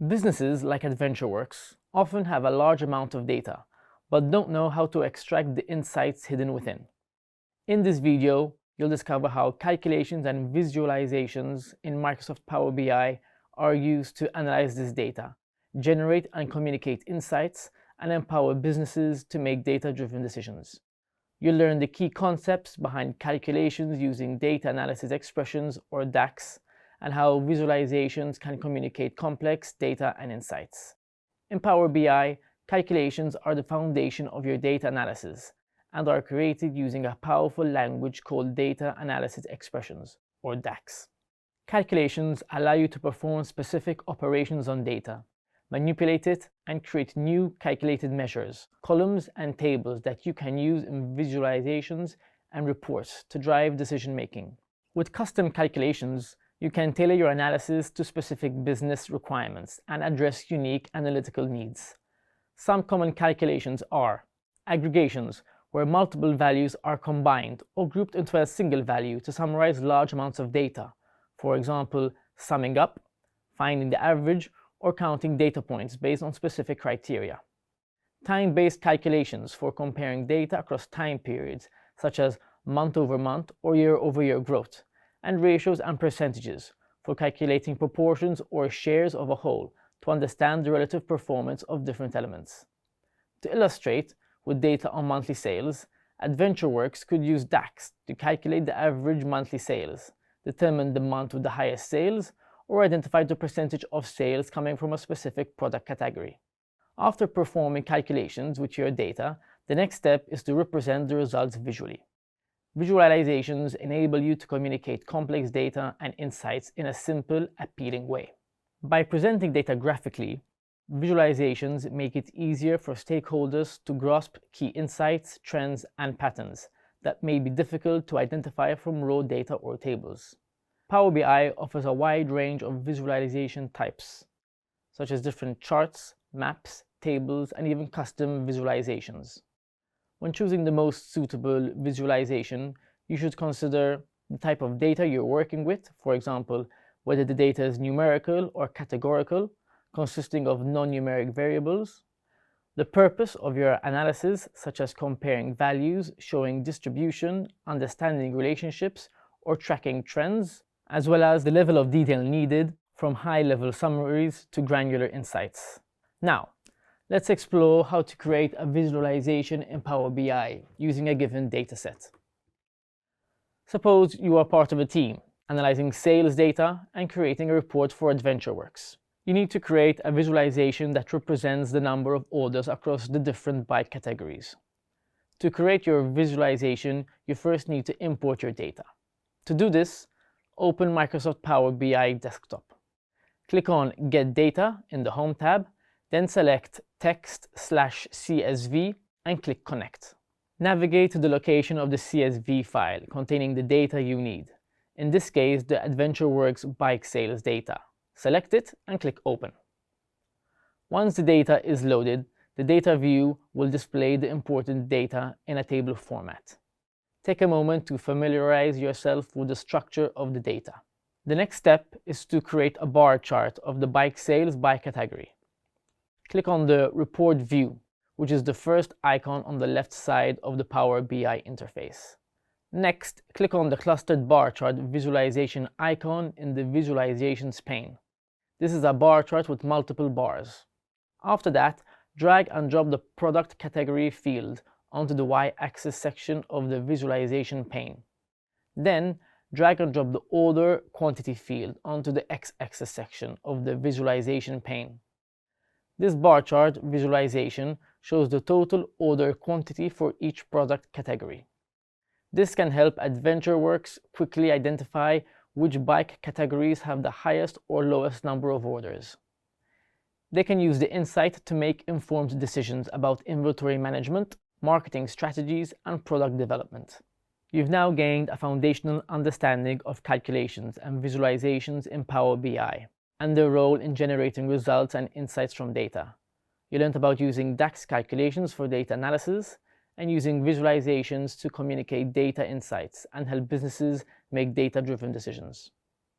Businesses like AdventureWorks often have a large amount of data, but don't know how to extract the insights hidden within. In this video, you'll discover how calculations and visualizations in Microsoft Power BI are used to analyze this data, generate and communicate insights, and empower businesses to make data-driven decisions. You'll learn the key concepts behind calculations using data analysis expressions or DAX, and how visualizations can communicate complex data and insights. In Power BI, calculations are the foundation of your data analysis and are created using a powerful language called Data Analysis Expressions, or DAX. Calculations allow you to perform specific operations on data, manipulate it, and create new calculated measures, columns, and tables that you can use in visualizations and reports to drive decision-making. With custom calculations, you can tailor your analysis to specific business requirements and address unique analytical needs. Some common calculations are aggregations, where multiple values are combined or grouped into a single value to summarize large amounts of data. For example, summing up, finding the average, or counting data points based on specific criteria. Time-based calculations for comparing data across time periods, such as month-over-month or year-over-year growth, and ratios and percentages for calculating proportions or shares of a whole to understand the relative performance of different elements. To illustrate, with data on monthly sales, AdventureWorks could use DAX to calculate the average monthly sales, determine the month with the highest sales, or identify the percentage of sales coming from a specific product category. After performing calculations with your data, the next step is to represent the results visually. Visualizations enable you to communicate complex data and insights in a simple, appealing way. By presenting data graphically, visualizations make it easier for stakeholders to grasp key insights, trends, and patterns that may be difficult to identify from raw data or tables. Power BI offers a wide range of visualization types, such as different charts, maps, tables, and even custom visualizations. When choosing the most suitable visualization, you should consider the type of data you're working with, for example, whether the data is numerical or categorical, consisting of non-numeric variables, the purpose of your analysis, such as comparing values, showing distribution, understanding relationships, or tracking trends, as well as the level of detail needed, from high-level summaries to granular insights. Now, let's explore how to create a visualization in Power BI using a given dataset. Suppose you are part of a team analyzing sales data and creating a report for AdventureWorks. You need to create a visualization that represents the number of orders across the different bike categories. To create your visualization, you first need to import your data. To do this, open Microsoft Power BI Desktop. Click on Get Data in the Home tab, then select Text/CSV and click Connect. Navigate to the location of the CSV file containing the data you need, in this case the AdventureWorks bike sales data. Select it and click Open. Once the data is loaded, the data view will display the important data in a table format. Take a moment to familiarize yourself with the structure of the data. The next step is to create a bar chart of the bike sales by category. Click on the Report View, which is the first icon on the left side of the Power BI interface. Next, click on the Clustered Bar Chart visualization icon in the Visualizations pane. This is a bar chart with multiple bars. After that, drag and drop the Product Category field onto the Y-axis section of the visualization pane. Then, drag and drop the Order Quantity field onto the X-axis section of the visualization pane. This bar chart visualization shows the total order quantity for each product category. This can help AdventureWorks quickly identify which bike categories have the highest or lowest number of orders. They can use the insight to make informed decisions about inventory management, marketing strategies, and product development. You've now gained a foundational understanding of calculations and visualizations in Power BI and their role in generating results and insights from data. You learned about using DAX calculations for data analysis and using visualizations to communicate data insights and help businesses make data-driven decisions.